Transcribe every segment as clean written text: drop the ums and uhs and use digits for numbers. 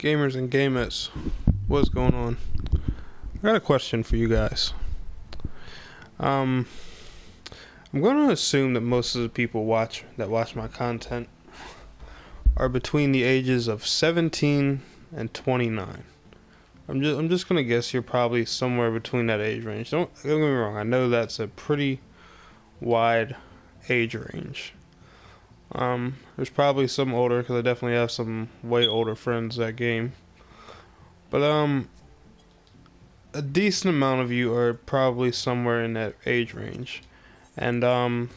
Gamers and gamettes, what's going on? I got a question for you guys. Um, I'm going to assume that most of the people that watch my content are between the ages of 17 and 29. I'm just gonna guess you're probably somewhere between that age range. Don't get me wrong. I know that's a pretty wide age range. There's probably some older because I definitely have some way older friends that game. But a decent amount of you are probably somewhere in that age range, and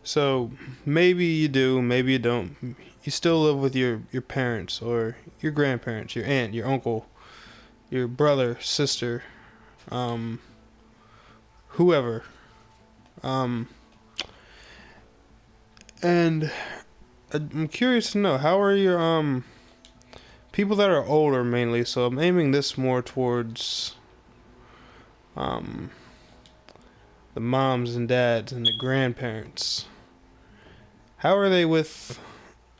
so maybe you do, maybe you don't. You still live with your parents or your grandparents, your aunt, your uncle, your brother, sister, um, whoever. Um, and I'm curious to know, how are your people that are older mainly? So I'm aiming this more towards um the moms and dads and the grandparents. How are they with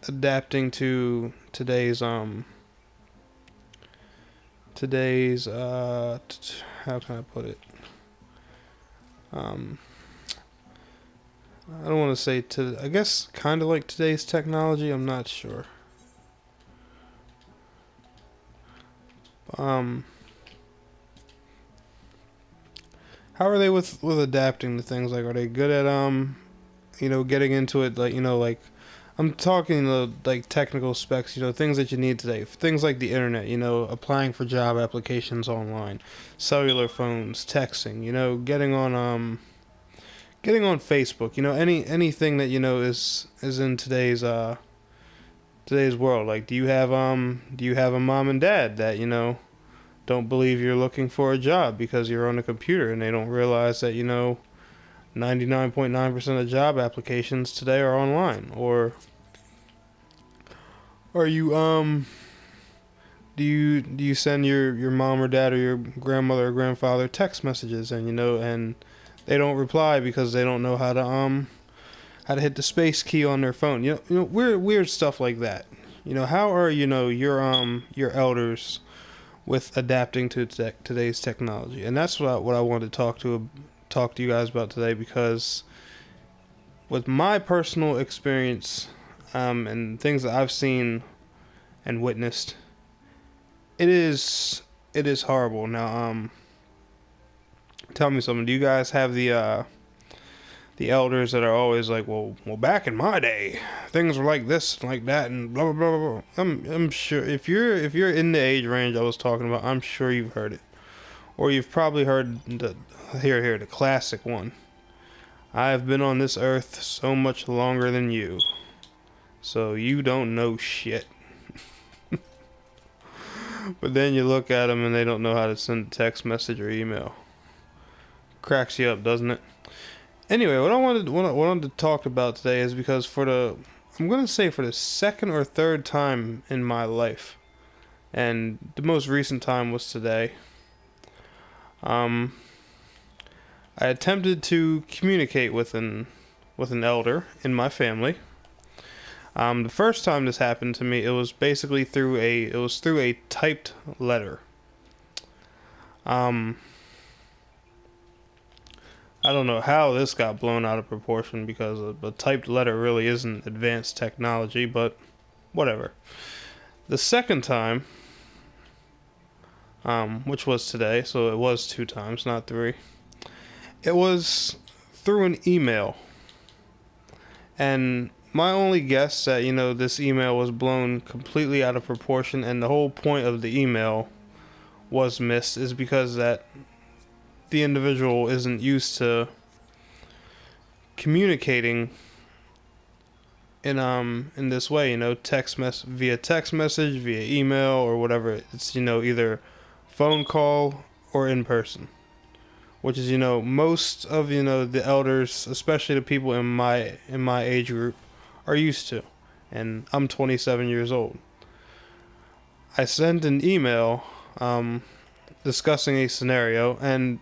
adapting to today's how can I put it? Um, I don't want to say to. I guess kind of like today's technology. I'm not sure. Um, how are they with adapting to things? Like, are they good at getting into it? Like, like I'm talking like technical specs. Things that you need today. Things like the internet. Applying for job applications online, cellular phones, texting. Getting on Facebook. Anything that is in today's world. Like, do you have a mom and dad that don't believe you're looking for a job because you're on a computer, and they don't realize that 99.9% of job applications today are online? Or are you do you send your mom or dad or your grandmother or grandfather text messages, and and they don't reply because they don't know how to hit the space key on their phone? Weird stuff like that. How are your elders with adapting to today's technology? And that's what I wanted to talk to you guys about today, because with my personal experience, and things that I've seen and witnessed, it is horrible. Now, tell me something. Do you guys have the elders that are always like, well, back in my day, things were like this, and like that, and blah blah blah blah. I'm sure if you're in the age range I was talking about, I'm sure you've heard it, or you've probably heard the classic one. I've been on this earth so much longer than you, so you don't know shit. But then you look at them and they don't know how to send a text message or email. Cracks you up, doesn't it? Anyway, what I wanted to talk about today is because I'm gonna say for the second or third time in my life, and the most recent time was today. Um, I attempted to communicate with an elder in my family. The first time this happened to me, it was basically through a typed letter. Um, I don't know how this got blown out of proportion, because a typed letter really isn't advanced technology, but whatever. The second time, which was today, so it was two times, not three. It was through an email. And my only guess that, this email was blown completely out of proportion and the whole point of the email was missed, is because that the individual isn't used to communicating in this way, via text message, via email, or whatever. It's either phone call or in person, which is most of the elders, especially the people in my age group, are used to. And I'm 27 years old. I sent an email discussing a scenario, and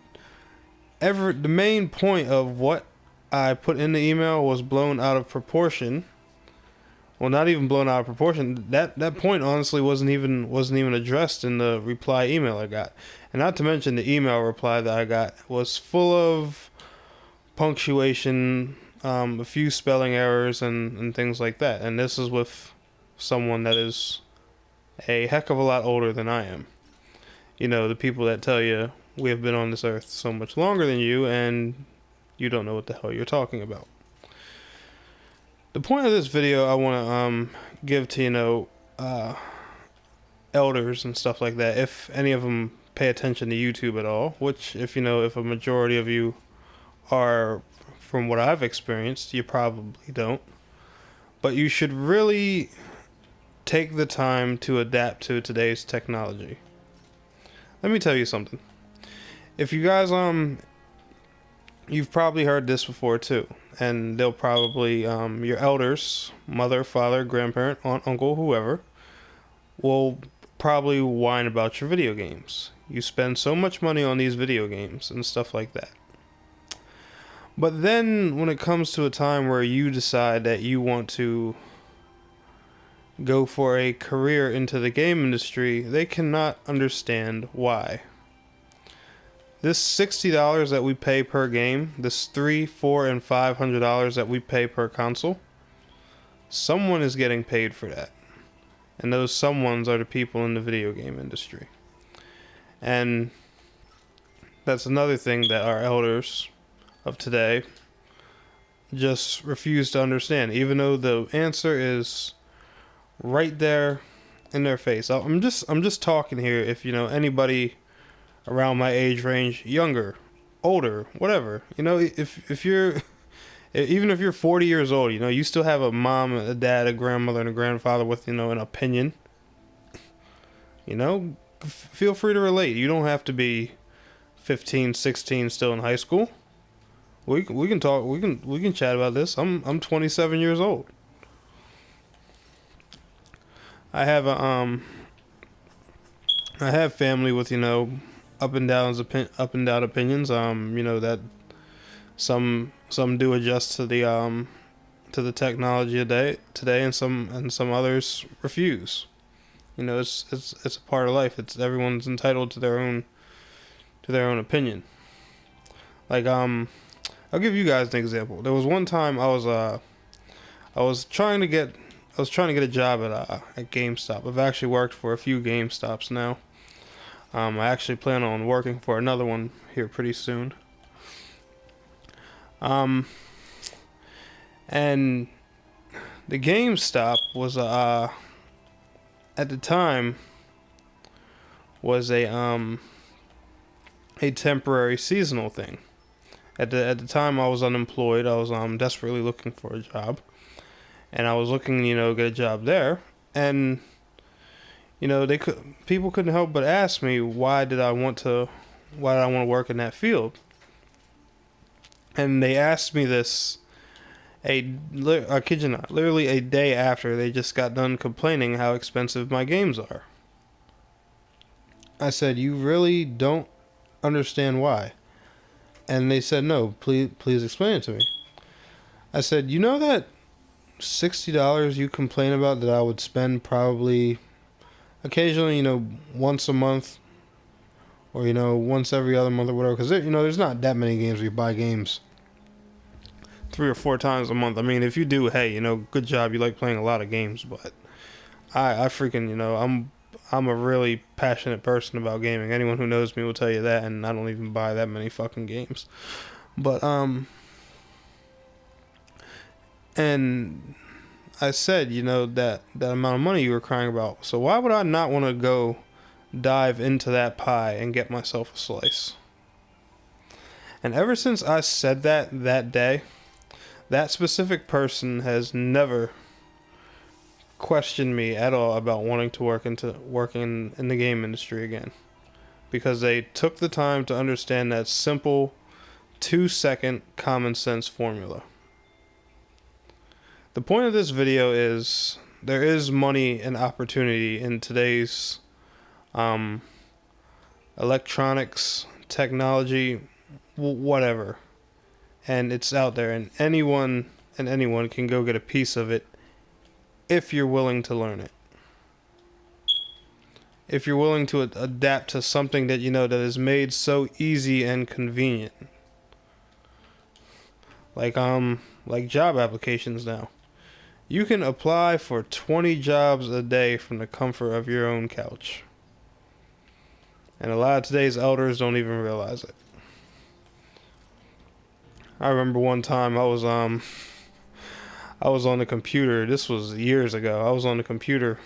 the main point of what I put in the email was blown out of proportion well, not even blown out of proportion. That point honestly wasn't even addressed in the reply email I got, and not to mention the email reply that I got was full of punctuation, a few spelling errors, and things like that. And this is with someone that is a heck of a lot older than I am. You know, the people that tell you we have been on this earth so much longer than you, and you don't know what the hell you're talking about. The point of this video I want to give to, elders and stuff like that, if any of them pay attention to YouTube at all, which, if a majority of you are, from what I've experienced, you probably don't. But you should really take the time to adapt to today's technology. Let me tell you something. If you guys, you've probably heard this before too, and they'll probably, your elders, mother, father, grandparent, aunt, uncle, whoever, will probably whine about your video games. You spend so much money on these video games and stuff like that. But then when it comes to a time where you decide that you want to go for a career into the game industry, they cannot understand why. This $60 that we pay per game, this $300, $400, and $500 that we pay per console, someone is getting paid for that. And those someones are the people in the video game industry. And that's another thing that our elders of today just refuse to understand, even though the answer is right there in their face. I'm just talking here. If anybody around my age range, younger, older, whatever, if you're even if you're 40 years old, you still have a mom, a dad, a grandmother, and a grandfather with an opinion. Feel free to relate. You don't have to be 15, 16, still in high school. We can talk. We can chat about this. I'm 27 years old. I have family with up and down opinions. That some do adjust to the technology today, and some others refuse. It's a part of life. Everyone's entitled to their own opinion. Like I'll give you guys an example. There was one time I was trying to get a job at GameStop. I've actually worked for a few GameStops now. I actually plan on working for another one here pretty soon. And the GameStop was at the time was a temporary seasonal thing. At the time I was unemployed. I was desperately looking for a job, and I was looking get a job there, and people couldn't help but ask me why did I want to work in that field. And they asked me this I kid you not, literally a day after they just got done complaining how expensive my games are. I said, "You really don't understand why?" And they said, "No, please explain it to me." I said, "You know that $60 you complain about that I would spend probably occasionally, once a month, or once every other month or whatever, because there's not that many games where you buy games 3 or 4 times a month. I mean, if you do, hey, good job. You like playing a lot of games, but I freaking, I'm a really passionate person about gaming. Anyone who knows me will tell you that, and I don't even buy that many fucking games. But and I said, that amount of money you were crying about. So why would I not want to go dive into that pie and get myself a slice? And ever since I said that day, that specific person has never questioned me at all about wanting to work in the game industry again, because they took the time to understand that simple 2-second common sense formula. The point of this video is there is money and opportunity in today's electronics, technology, whatever. And it's out there, and anyone can go get a piece of it if you're willing to learn it. If you're willing to adapt to something that that is made so easy and convenient. Like job applications now. You can apply for 20 jobs a day from the comfort of your own couch. And a lot of today's elders don't even realize it. I remember one time I was on the computer. This was years ago. I was on the computer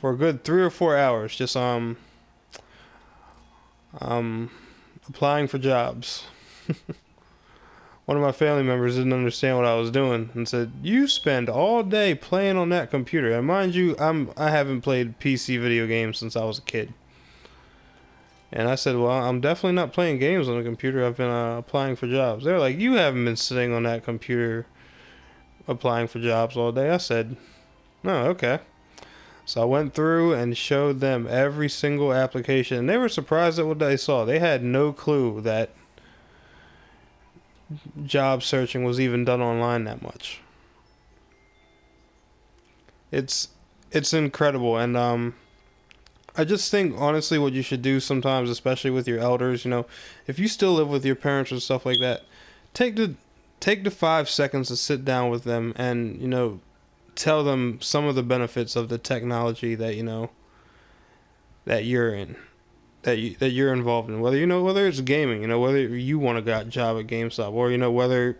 for a good 3 or 4 hours, just applying for jobs. One of my family members didn't understand what I was doing and said, "You spend all day playing on that computer." And mind you, I haven't played PC video games since I was a kid. And I said, "Well, I'm definitely not playing games on the computer. I've been applying for jobs." They're like, "You haven't been sitting on that computer applying for jobs all day." I said, "No, okay." So I went through and showed them every single application. And they were surprised at what they saw. They had no clue that job searching was even done online that much. It's incredible, and I just think honestly what you should do sometimes, especially with your elders, if you still live with your parents and stuff like that, take the 5 seconds to sit down with them and tell them some of the benefits of the technology that that you're in, that you're involved in, whether it's gaming, whether you want a job at GameStop, or whether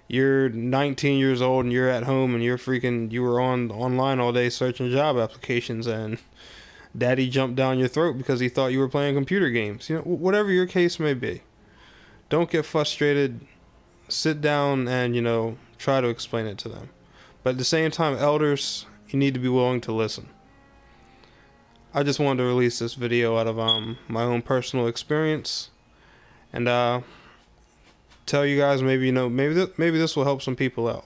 you're 19 years old and you're at home and you were online all day searching job applications and daddy jumped down your throat because he thought you were playing computer games. Whatever your case may be, don't get frustrated. Sit down and try to explain it to them. But at the same time, elders, you need to be willing to listen. I just wanted to release this video out of my own personal experience, and tell you guys maybe maybe this will help some people out.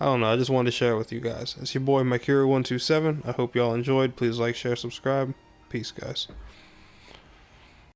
I don't know. I just wanted to share it with you guys. It's your boy Makira127. I hope y'all enjoyed. Please like, share, subscribe. Peace, guys.